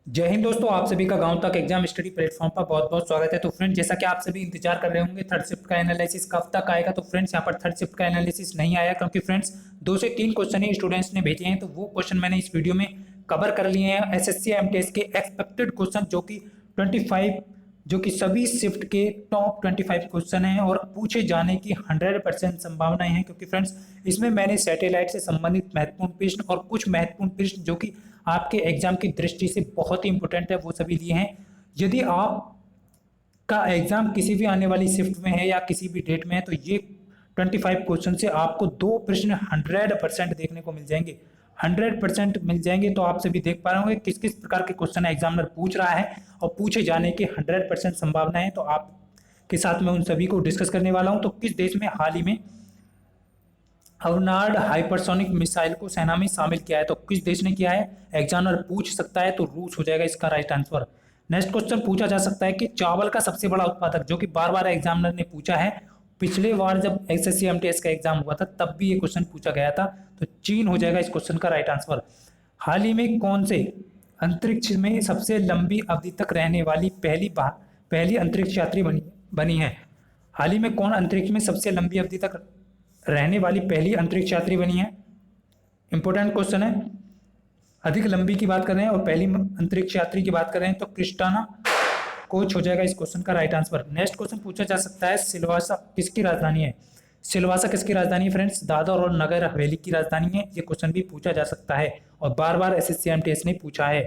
जय हिंद दोस्तों, आप सभी का गांव तक एग्जाम स्टडी प्लेटफॉर्म पर बहुत बहुत स्वागत है। तो फ्रेंड्स, जैसा कि आप सभी इंतजार कर रहे होंगे थर्ड शिफ्ट का एनालिसिस कब तक आएगा। तो फ्रेंड्स, यहाँ पर थर्ड शिफ्ट का एनालिसिस नहीं आया क्योंकि फ्रेंड्स 2 से 3 क्वेश्चन ही स्टूडेंट्स ने भेजे हैं। तो वो क्वेश्चन मैंने इस वीडियो में कवर कर लिए हैं। एसएससी एमटीएस के एक्सपेक्टेड क्वेश्चन जो कि सभी शिफ्ट के टॉप 25 क्वेश्चन हैं और पूछे जाने की 100% संभावनाएं हैं, क्योंकि फ्रेंड्स इसमें मैंने सैटेलाइट से संबंधित महत्वपूर्ण प्रश्न और कुछ महत्वपूर्ण प्रश्न जो कि आपके एग्जाम की दृष्टि से बहुत ही इंपॉर्टेंट है वो सभी लिए हैं। यदि आप का एग्जाम किसी भी आने वाली शिफ्ट में है या किसी भी डेट में है तो ये 25 क्वेश्चन से आपको 2 प्रश्न 100% देखने को मिल जाएंगे। 100% मिल जाएंगे। तो आप सभी देख पा रहे होंगे किस किस प्रकार के क्वेश्चन एग्जामिनर पूछ रहा है और पूछे जाने की 100% संभावना है। तो आपके साथ में उन सभी को डिस्कस करने वाला हूं। तो किस देश में हाल ही में अवनार्ड हाइपरसोनिक मिसाइल को सेना में शामिल किया है? तो किस देश ने किया है? एग्जामिनर पूछ सकता है, तो रूस हो जाएगा इसका राइट आंसर। नेक्स्ट क्वेश्चन पूछा जा सकता है कि चावल का सबसे बड़ा उत्पादक, जो कि बार बार एग्जामिनर ने पूछा है। पिछले बार जब एसएससी एमटीएस का एग्जाम हुआ था तब भी ये क्वेश्चन पूछा गया था। तो चीन हो जाएगा इस क्वेश्चन का राइट आंसर। हाल ही में कौन से अंतरिक्ष में सबसे लंबी अवधि तक रहने वाली पहली अंतरिक्ष यात्री बनी है? हाल ही में कौन अंतरिक्ष में सबसे लंबी अवधि तक रहने वाली पहली अंतरिक्ष यात्री बनी है? इंपॉर्टेंट क्वेश्चन है। अधिक लंबी की बात कर रहे हैं और पहली अंतरिक्ष यात्री की बात कर रहे हैं तो क्रिस्टाना कोच हो जाएगा इस क्वेश्चन का राइट आंसर। नेक्स्ट क्वेश्चन पूछा जा सकता है सिलवासा किसकी राजधानी है? सिलवासा किसकी राजधानी है फ्रेंड्स? दादर और नगर हवेली की राजधानी है। ये क्वेश्चन भी पूछा जा सकता है और बार बार एसएससी एमटीएस ने पूछा है।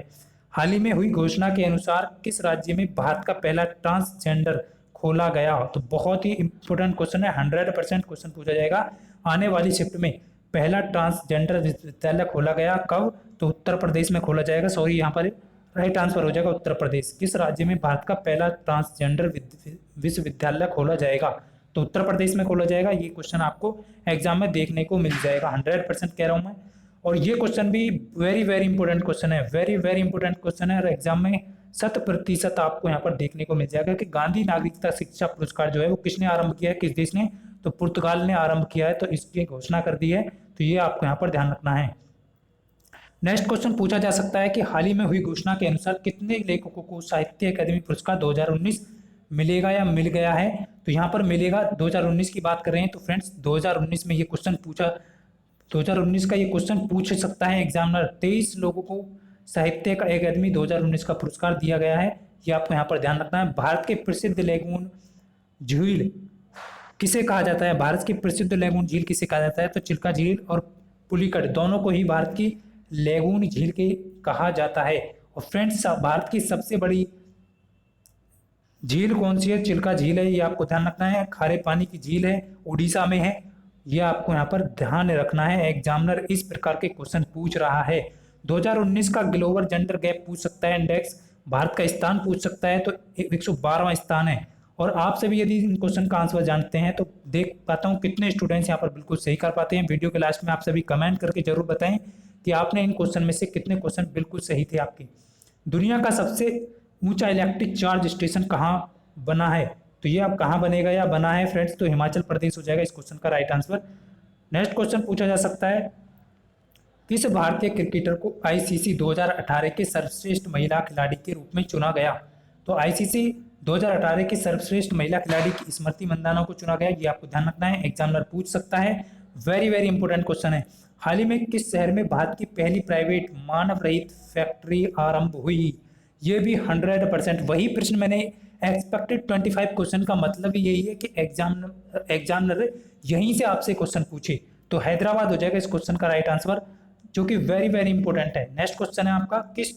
हाल ही में हुई घोषणा के अनुसार किस राज्य में भारत का पहला ट्रांसजेंडर खोला गया? तो बहुत ही इंपॉर्टेंट क्वेश्चन है। 100% क्वेश्चन पूछा जाएगा आने वाली शिफ्ट में। पहला ट्रांसजेंडर विश्वविद्यालय खोला गया कब? तो उत्तर प्रदेश में खोला जाएगा। सॉरी, यहाँ पर राइट आंसर हो जाएगा उत्तर प्रदेश। किस राज्य में भारत का पहला ट्रांसजेंडर विश्वविद्यालय खोला जाएगा? तो उत्तर प्रदेश में खोला जाएगा। ये क्वेश्चन आपको एग्जाम में देखने को मिल जाएगा। 100% कह रहा हूं मैं। और ये क्वेश्चन भी वेरी वेरी इंपॉर्टेंट क्वेश्चन है। वेरी वेरी इंपॉर्टेंट क्वेश्चन है और एग्जाम में 100% आपको यहाँ पर देखने को मिल जाएगा कि गांधी नागरिकता शिक्षा पुरस्कार जो है वो किसने आरंभ किया है, किस देश ने? तो पुर्तगाल ने आरंभ किया है। तो इसकी घोषणा कर दी है। तो ये आपको यहाँ पर ध्यान रखना है। नेक्स्ट क्वेश्चन पूछा जा सकता है कि हाल ही में हुई घोषणा के अनुसार कितने लेखकों को साहित्य अकादमी पुरस्कार 2019 मिलेगा या मिल गया है? तो यहाँ पर मिलेगा 2019 की बात कर रहे हैं। तो फ्रेंड्स 2019 में ये क्वेश्चन पूछा 2019 का ये क्वेश्चन पूछ सकता है एग्जामिनर। 23 लोगों को साहित्य अकादमी 2019 का पुरस्कार दिया गया है। ये आपको यहाँ पर ध्यान रखना है। भारत के प्रसिद्ध लेगून झील किसे कहा जाता है? भारत की प्रसिद्ध लेगून झील किसे कहा जाता है? तो चिल्का झील और पुलिकट दोनों को ही भारत की लेगून झील के कहा जाता है। और फ्रेंड्स, भारत की सबसे बड़ी झील कौन सी है? चिल्का झील है। ये आपको ध्यान रखना है। खारे पानी की झील है, उड़ीसा में है। ये आपको यहाँ पर ध्यान रखना है। एग्जामिनर इस प्रकार के क्वेश्चन पूछ रहा है। 2019 का ग्लोबल जेंडर गैप पूछ सकता है इंडेक्स। भारत का स्थान पूछ सकता है, तो 112वां स्थान है। और आप सभी यदि इन क्वेश्चन का आंसर जानते हैं तो देख पाता हूँ कितने स्टूडेंट्स यहाँ पर बिल्कुल सही कर पाते हैं। वीडियो के लास्ट में आप सभी कमेंट करके जरूर बताएं कि आपने इन क्वेश्चन में से कितने क्वेश्चन बिल्कुल सही थे आपके। दुनिया का सबसे ऊंचा इलेक्ट्रिक चार्ज स्टेशन कहाँ बना है? तो ये अब कहाँ बनेगा या बना है फ्रेंड्स? तो हिमाचल प्रदेश हो जाएगा इस क्वेश्चन का राइट आंसर। नेक्स्ट क्वेश्चन पूछा जा सकता है किस भारतीय क्रिकेटर को आईसीसी 2018 के सर्वश्रेष्ठ महिला खिलाड़ी के रूप में चुना गया? तो आईसीसी 2018 की सर्वश्रेष्ठ महिला खिलाड़ी की स्मृति मंदाना को चुना गया। ये आपको ध्यान रखना है। एग्जामिनर पूछ सकता है। वेरी वेरी इंपॉर्टेंट क्वेश्चन है। हाल ही में किस शहर में भारत की पहली प्राइवेट मानव रहित फैक्ट्री आरंभ हुई? ये भी 100% वही प्रश्न मैंने एक्सपेक्टेड 25 क्वेश्चन का मतलब ही यही है कि एग्जामिनर यहीं से आपसे क्वेश्चन पूछे। तो हैदराबाद हो जाएगा इस क्वेश्चन का राइट आंसर, जो कि वेरी वेरी इंपॉर्टेंट है। नेक्स्ट क्वेश्चन है आपका किस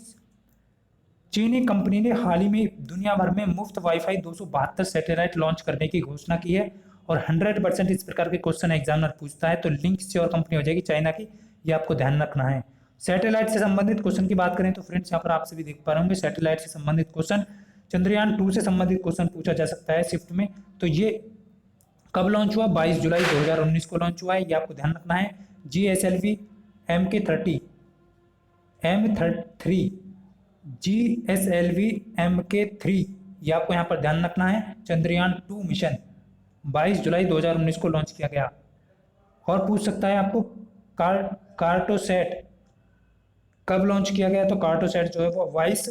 चीनी कंपनी ने हाल ही में दुनिया भर में मुफ्त वाईफाई 272 सैटेलाइट लॉन्च करने की घोषणा की है? और 100% इस प्रकार के क्वेश्चन एग्जामिनर पूछता है। तो लिंक से और कंपनी हो जाएगी चाइना की। ये आपको ध्यान रखना है। सैटेलाइट से संबंधित क्वेश्चन की बात करें तो फ्रेंड्स यहाँ पर आप सभी देख पा रहे होंगे सैटेलाइट से संबंधित क्वेश्चन। चंद्रयान 2 से संबंधित क्वेश्चन पूछा जा सकता है शिफ्ट में। तो ये कब लॉन्च हुआ? 22 जुलाई 2019 को लॉन्च हुआ है। ये आपको ध्यान रखना है। GSLV MK30 M3 GSLV MK3 ये आपको यहाँ पर ध्यान रखना है। चंद्रयान 2 मिशन 22 जुलाई 2019 को लॉन्च किया गया। और पूछ सकता है आपको कार्टोसैट कब लॉन्च किया गया? तो कार्टोसैट जो है वो 22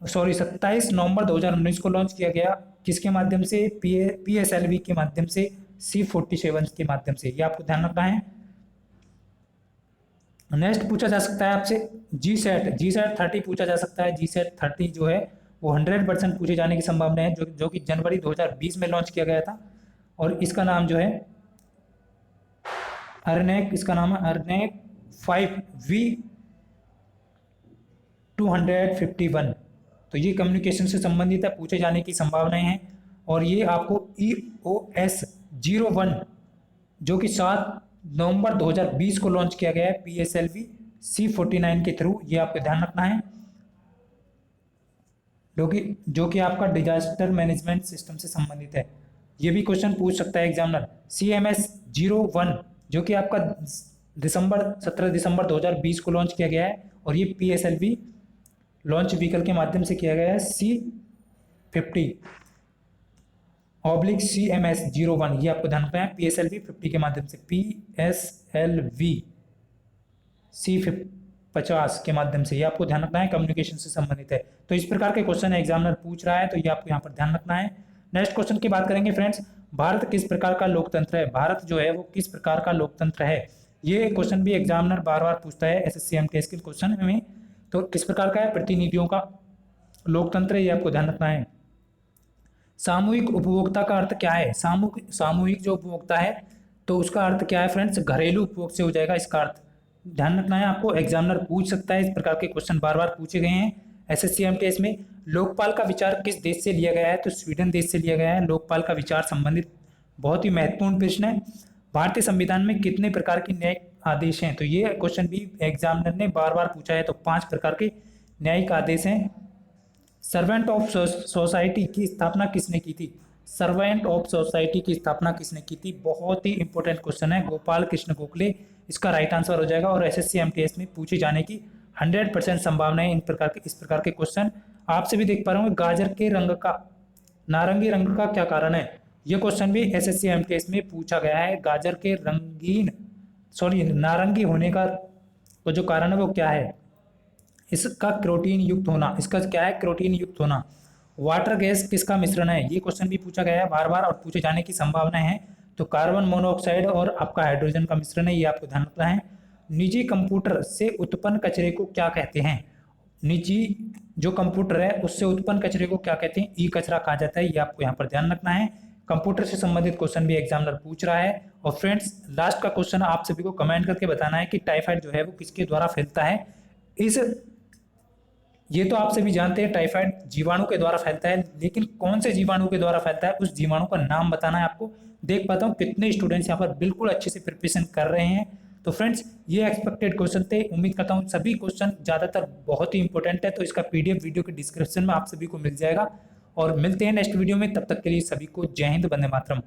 सॉरी 27 नवंबर 2019 को लॉन्च किया गया। किसके माध्यम से? PSLV के माध्यम से, C47 के माध्यम से, ये आपको ध्यान रखना है। नेक्स्ट पूछा जा सकता है आपसे जी सैट 30 पूछा जा सकता है। GSAT 30 जो है वो 100% पूछे जाने की संभावना है, जो कि जनवरी 2020 में लॉन्च किया गया था। और इसका नाम जो है अर्नेक, इसका नाम है अर्नेक 5V251। तो ये कम्युनिकेशन से संबंधित है, पूछे जाने की संभावनाएं हैं। और ये आपको EOS-01 जो कि 7 नवंबर 2020 को लॉन्च किया गया है PSLV C49 के थ्रू, ये आपको ध्यान रखना है। जो कि आपका डिजास्टर मैनेजमेंट सिस्टम से संबंधित है। ये भी क्वेश्चन पूछ सकता है एग्जामिनर। CMS-01 जो कि आपका 17 दिसंबर 2020 को लॉन्च किया गया है, और ये PSLV लॉन्च व्हीकल के माध्यम से किया गया है। C50/CMS-01 ये आपको ध्यान रखना है, PSLV 50 के माध्यम से, PSLV C50 के माध्यम से, ये आपको ध्यान रखना है, कम्युनिकेशन से संबंधित है। तो इस प्रकार के क्वेश्चन एग्जामिनर पूछ रहा है, तो ये आपको यहाँ पर ध्यान रखना है। नेक्स्ट क्वेश्चन की बात करेंगे फ्रेंड्स, भारत किस प्रकार का लोकतंत्र है? भारत जो है वो किस प्रकार का लोकतंत्र है? ये क्वेश्चन भी एग्जामिनर बार बार पूछता है SSC MTS के क्वेश्चन में। तो किस प्रकार का है? प्रतिनिधियों का लोकतंत्र, ये आपको ध्यान रखना है। सामूहिक उपभोक्ता का अर्थ क्या है? सामूहिक जो उपभोक्ता है तो उसका अर्थ क्या है फ्रेंड्स? घरेलू उपभोग से हो जाएगा इसका अर्थ, ध्यान रखना है आपको। एग्जामिनर पूछ सकता है, इस प्रकार के क्वेश्चन बार बार पूछे गए हैं SSC MTS में। लोकपाल का विचार किस देश से लिया गया है? तो स्वीडन देश से लिया गया है। लोकपाल का विचार संबंधित बहुत ही महत्वपूर्ण प्रश्न है। भारतीय संविधान में कितने प्रकार के न्यायिक आदेश हैं? तो ये क्वेश्चन भी एग्जामिनर ने बार बार पूछा है। तो 5 प्रकार के न्यायिक आदेश हैं। सर्वेंट ऑफ सोसाइटी की स्थापना किसने की थी? सर्वेंट ऑफ सोसाइटी की स्थापना किसने की थी? बहुत ही इंपॉर्टेंट क्वेश्चन है, गोपाल कृष्ण गोखले इसका राइट आंसर हो जाएगा। और SSC MTS में पूछे जाने की 100% संभावना है इस प्रकार के क्वेश्चन। आपसे भी देख पा रहा हूँ, गाजर के रंग का नारंगी रंग का क्या कारण है? ये क्वेश्चन भी SSC MTS में पूछा गया है। गाजर के नारंगी होने का जो कारण है वो क्या है? इसका कैरोटीन युक्त होना। इसका क्या है? कैरोटीन युक्त होना। वाटर गैस किसका मिश्रण है? ये क्वेश्चन भी पूछा गया है बार बार, और पूछे जाने की संभावना है। तो कार्बन मोनोऑक्साइड और आपका हाइड्रोजन का मिश्रण है, ये आपको ध्यान रखना है। निजी कंप्यूटर से उत्पन्न कचरे को क्या कहते हैं? निजी जो कंप्यूटर है उससे उत्पन्न कचरे को क्या कहते हैं? ई कचरा कहा जाता है, ये आपको यहाँ पर ध्यान रखना है। कंप्यूटर से संबंधित क्वेश्चन भी एग्जामिनर पूछ रहा है। और फ्रेंड्स लास्ट का क्वेश्चन आप सभी को कमेंट करके बताना है कि टाइफाइड जो है वो किसके द्वारा फैलता है? ये तो आप सभी जानते हैं टाइफाइड जीवाणु के द्वारा फैलता है, लेकिन कौन से जीवाणु के द्वारा फैलता है उस जीवाणु का नाम बताना है आपको। देख पाता हूँ कितने स्टूडेंट्स यहाँ पर बिल्कुल अच्छे से प्रिपरेशन कर रहे हैं। तो फ्रेंड्स ये एक्सपेक्टेड क्वेश्चन थे, उम्मीद करता हूँ सभी क्वेश्चन ज़्यादातर बहुत ही इंपॉर्टेंट है। तो इसका PDF वीडियो के डिस्क्रिप्शन में आप सभी को मिल जाएगा। और मिलते हैं नेक्स्ट वीडियो में, तब तक के लिए सभी को जय हिंद, वंदे मातरम।